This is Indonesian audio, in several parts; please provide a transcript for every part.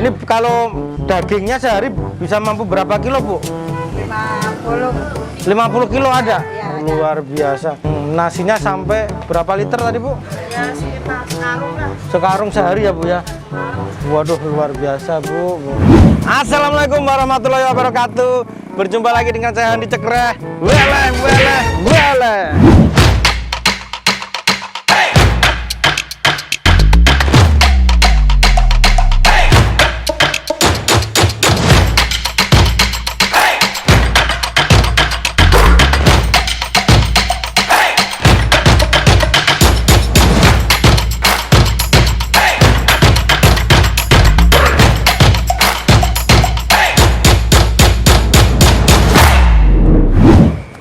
Ini kalau dagingnya sehari bisa mampu berapa kilo, Bu? 50 kilo ada? Ya, ada. Luar biasa. Nasinya sampai berapa liter tadi, Bu? Ya sekitar sekarung lah. Sekarung sehari ya, Bu ya? Waduh, luar biasa, Bu. Assalamualaikum warahmatullahi wabarakatuh. Berjumpa lagi dengan saya Andi Cekreh. Wele.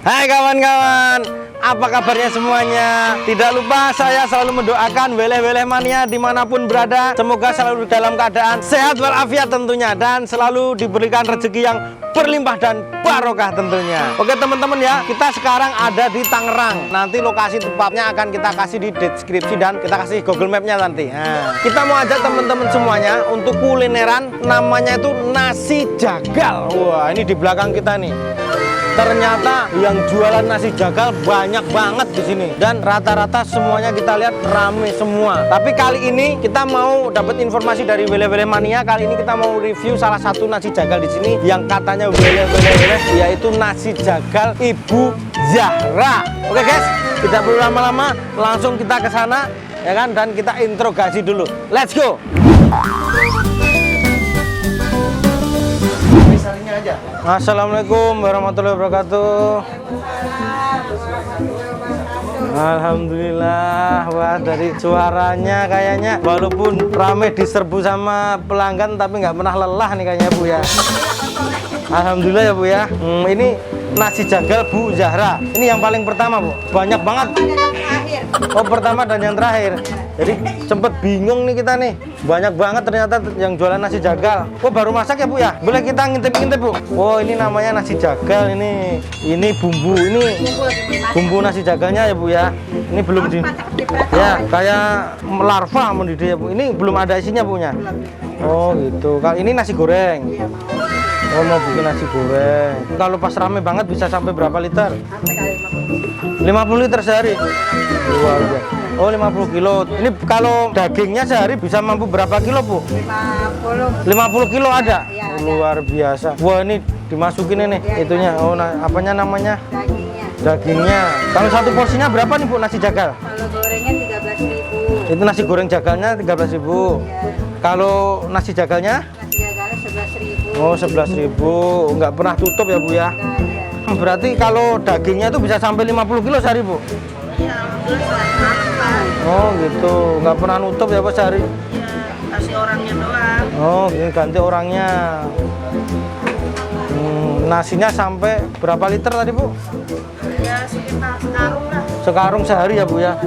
Hai kawan-kawan, apa kabarnya semuanya? Tidak lupa saya selalu mendoakan weleh-weleh mania dimanapun berada, semoga selalu dalam keadaan sehat walafiat tentunya, dan selalu diberikan rezeki yang berlimpah dan barokah tentunya. Oke teman-teman ya, kita sekarang ada di Tangerang. Nanti lokasi tepatnya akan kita kasih di deskripsi dan kita kasih Google Map-nya nanti. Nah, kita mau ajak teman-teman semuanya untuk kulineran, namanya itu nasi jagal. Wah, ini di belakang kita nih. Ternyata yang jualan nasi jagal banyak banget di sini, dan rata-rata semuanya kita lihat rame semua. Tapi kali ini kita mau dapat informasi dari Wele-Wele Mania. Kali ini kita mau review salah satu nasi jagal di sini yang katanya wele-wele, yaitu nasi jagal Ibu Zahra. Oke guys, tidak perlu lama-lama, langsung kita ke sana ya kan, dan kita interogasi dulu. Let's go. Aja. Assalamualaikum warahmatullahi wabarakatuh. Alhamdulillah. Wah, dari suaranya kayaknya walaupun rame diserbu sama pelanggan tapi nggak pernah lelah nih kayaknya, Bu ya. Alhamdulillah ya, Bu ya. Ini nasi jagal Bu Zahra. Ini yang paling pertama, Bu. Banyak banget. Oh, pertama dan yang terakhir. Jadi sempet bingung nih kita nih. Banyak banget ternyata yang jualan nasi jagal. Oh, baru masak ya, Bu ya? Boleh kita ngintip-ngintip, Bu? Oh, ini namanya nasi jagal ini. Ini bumbu, ini bumbu nasi jagalnya ya, Bu ya. Ini belum di ya, kayak larva mendidih ya, Bu. Ini belum ada isinya, punya. Oh, gitu. Kalau ini nasi goreng. Oh, mau bikin nasi goreng. Kalau pas rame banget bisa sampai berapa liter? 50 liter sehari. Wow. Oh, 50 kilo. Ini kalau dagingnya sehari bisa mampu berapa kilo, Bu? 50 kilo ada? Ya, ada. Luar biasa. Wah, ini dimasukin ini itunya. Oh, apanya namanya? Dagingnya. Kalau satu porsinya berapa nih, Bu, nasi jagal? Kalau gorengnya 13.000. Itu nasi goreng jagalnya 13.000. Ya. Kalau nasi jagalnya? Nasi jagalnya 11.000. Oh, 11.000. Nggak pernah tutup ya, Bu ya? Ya. Berarti kalau dagingnya itu bisa sampai 50 kilo sehari, Bu? Ya, alhamdulillah selamat, Pak. Oh, gitu. Nggak pernah nutup ya, Pak, sehari? Ya, kasih orangnya doang. Oh, gini ganti orangnya. Nasinya sampai berapa liter tadi, Bu? Ya, sekitar sekarung lah. Sekarung sehari ya, Bu ya?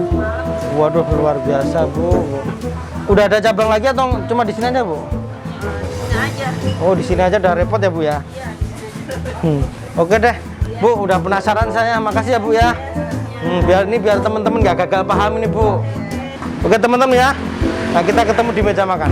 Waduh, luar biasa, Bu. Udah ada cabang lagi atau cuma di sini aja, Bu? Ini aja. Oh, di sini aja udah repot ya, Bu ya? Iya. Oke deh, Bu, udah penasaran saya. Makasih ya, Bu ya. Biar teman-teman nggak gagal paham ini, Bu. Oke teman-teman ya. Nah, kita ketemu di meja makan.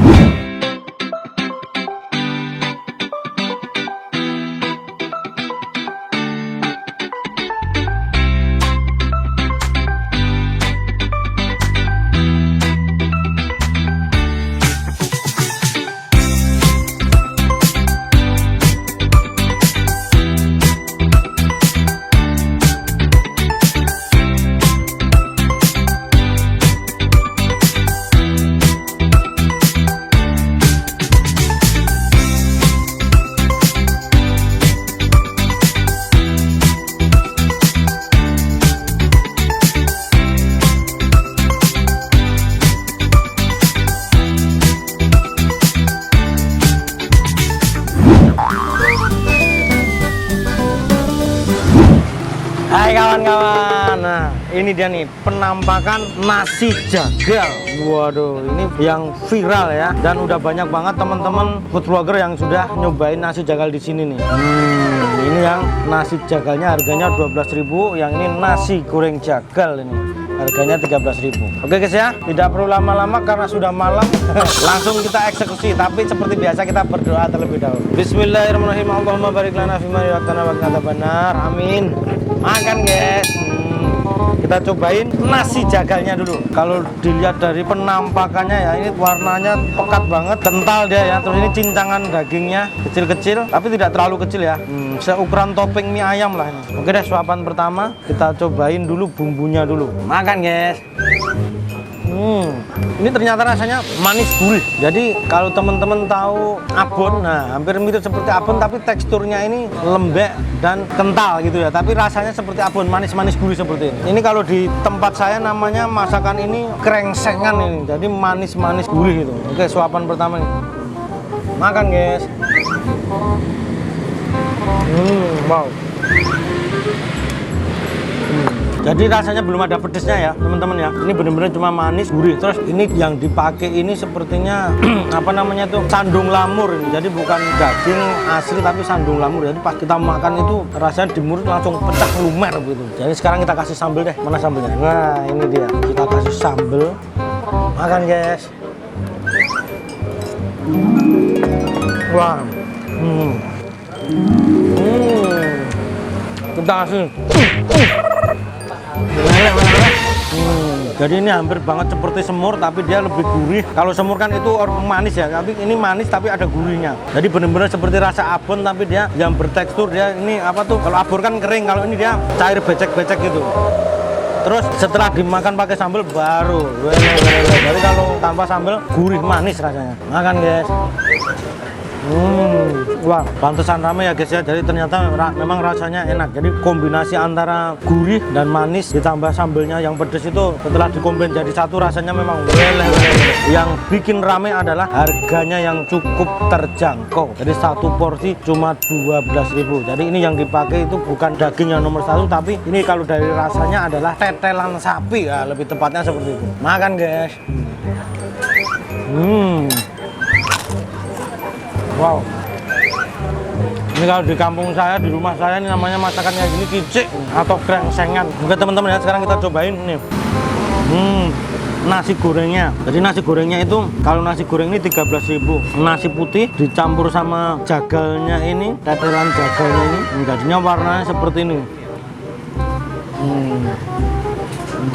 Hai kawan-kawan, nah ini dia nih penampakan nasi jagal. Waduh, ini yang viral ya, dan udah banyak banget teman-teman food vlogger yang sudah nyobain nasi jagal di sini nih. Ini yang nasi jagalnya harganya 12.000, yang ini nasi goreng jagal ini harganya 13.000. Oke guys ya, tidak perlu lama-lama karena sudah malam. Langsung kita eksekusi, tapi seperti biasa kita berdoa terlebih dahulu. Bismillahirrahmanirrahim. Allahumma barik lana fima razaqtana wa qina adzabannar. Amin. Makan guys. Kita cobain nasi jagalnya dulu. Kalau dilihat dari penampakannya ya, ini warnanya pekat banget, kental dia ya. Terus ini cincangan dagingnya kecil-kecil, tapi tidak terlalu kecil ya. Seukuran topping mie ayam lah ini. Oke deh, suapan pertama kita cobain dulu bumbunya dulu. Makan guys. Ini ternyata rasanya manis gurih. Jadi kalau teman-teman tahu abon, nah hampir mirip seperti abon, tapi teksturnya ini lembek dan kental gitu ya. Tapi rasanya seperti abon, manis-manis gurih seperti ini. Ini kalau di tempat saya namanya masakan ini krengsengan ini. Jadi manis-manis gurih itu. Oke, suapan pertama nih. Makan guys. Wow. Jadi rasanya belum ada pedesnya ya teman-teman ya. Ini benar-benar cuma manis gurih. Terus ini yang dipakai ini sepertinya apa namanya tuh, sandung lamur ini. Jadi bukan daging asli tapi sandung lamur. Jadi pas kita makan itu rasanya di mulut langsung pecah lumer gitu. Jadi sekarang kita kasih sambal deh. Mana sambelnya? Nah ini dia. Kita kasih sambal. Makan guys. Wah. Kita kasih. Jadi ini hampir banget seperti semur, tapi dia lebih gurih. Kalau semur kan itu manis ya, tapi ini manis tapi ada gurihnya. Jadi benar-benar seperti rasa abon, tapi dia yang bertekstur. Dia ini apa tuh? Kalau abon kan kering, kalau ini dia cair becek-becek gitu. Terus setelah dimakan pakai sambal baru. Jadi kalau tanpa sambal gurih manis rasanya. Makan guys. Wah, pantesan rame ya guys ya. Jadi ternyata memang rasanya enak. Jadi kombinasi antara gurih dan manis ditambah sambelnya yang pedes itu setelah dikombin jadi satu, rasanya memang weleh. Yang bikin rame adalah harganya yang cukup terjangkau. Jadi satu porsi cuma 12.000. Jadi ini yang dipakai itu bukan daging yang nomor satu, tapi ini kalau dari rasanya adalah tetelan sapi ya, lebih tepatnya seperti itu. Makan guys. Wow, ini kalau di kampung saya, di rumah saya ini namanya masakan kayak gini kicik atau krengsengan. Oke teman-teman ya, sekarang kita cobain nih. Nasi gorengnya. Jadi nasi gorengnya itu, kalau nasi goreng ini 13.000. Nasi putih dicampur sama jagalnya ini, tetelan jagalnya ini, jadinya warnanya seperti ini.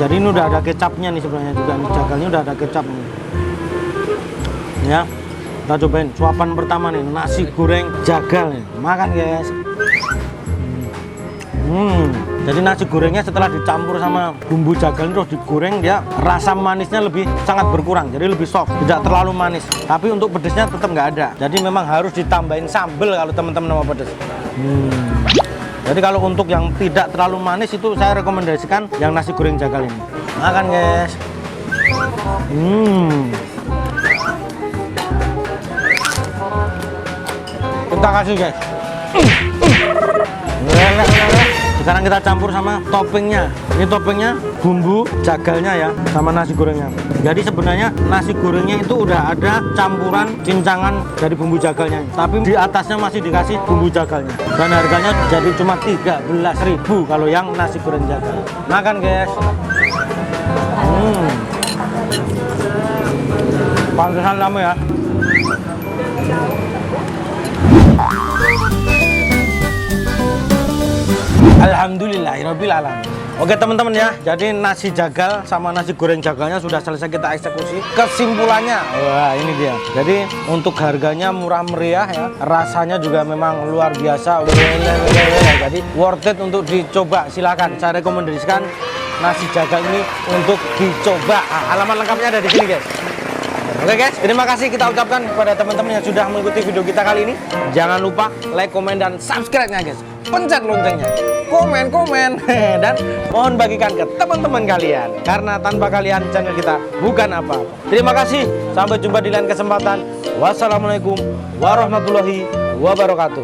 Jadi ini udah ada kecapnya nih sebenarnya juga. Ini jagalnya udah ada kecap nih. Ya. Kita cobain suapan pertama nih, nasi goreng jagal nih. Makan guys. Jadi nasi gorengnya setelah dicampur sama bumbu jagal terus digoreng, dia rasa manisnya sangat berkurang, jadi lebih soft, tidak terlalu manis. Tapi untuk pedesnya tetap nggak ada. Jadi memang harus ditambahin sambal kalau teman-teman mau pedes. Jadi kalau untuk yang tidak terlalu manis itu saya rekomendasikan yang nasi goreng jagal ini. Makan guys. Kita kasih guys. Sekarang kita campur sama toppingnya. Ini toppingnya bumbu jagalnya ya, sama nasi gorengnya. Jadi sebenarnya nasi gorengnya itu udah ada campuran cincangan dari bumbu jagalnya, tapi di atasnya masih dikasih bumbu jagalnya. Dan harganya jadi cuma 13.000 kalau yang nasi goreng jagal. Makan guys. Pantesan lama ya. Alhamdulillahirabbil alamin. Oke teman-teman ya, jadi nasi jagal sama nasi goreng jagalnya sudah selesai kita eksekusi. Kesimpulannya, wah ini dia. Jadi untuk harganya murah meriah ya, rasanya juga memang luar biasa. Jadi worth it untuk dicoba. Silakan, saya rekomendasikan nasi jagal ini untuk dicoba. Alamat lengkapnya ada di sini guys. Oke guys, terima kasih kita ucapkan kepada teman-teman yang sudah mengikuti video kita kali ini. Jangan lupa like, komen, dan subscribe-nya guys. Pencet loncengnya, komen, dan mohon bagikan ke teman-teman kalian. Karena tanpa kalian channel kita bukan apa-apa. Terima kasih, sampai jumpa di lain kesempatan. Wassalamualaikum warahmatullahi wabarakatuh.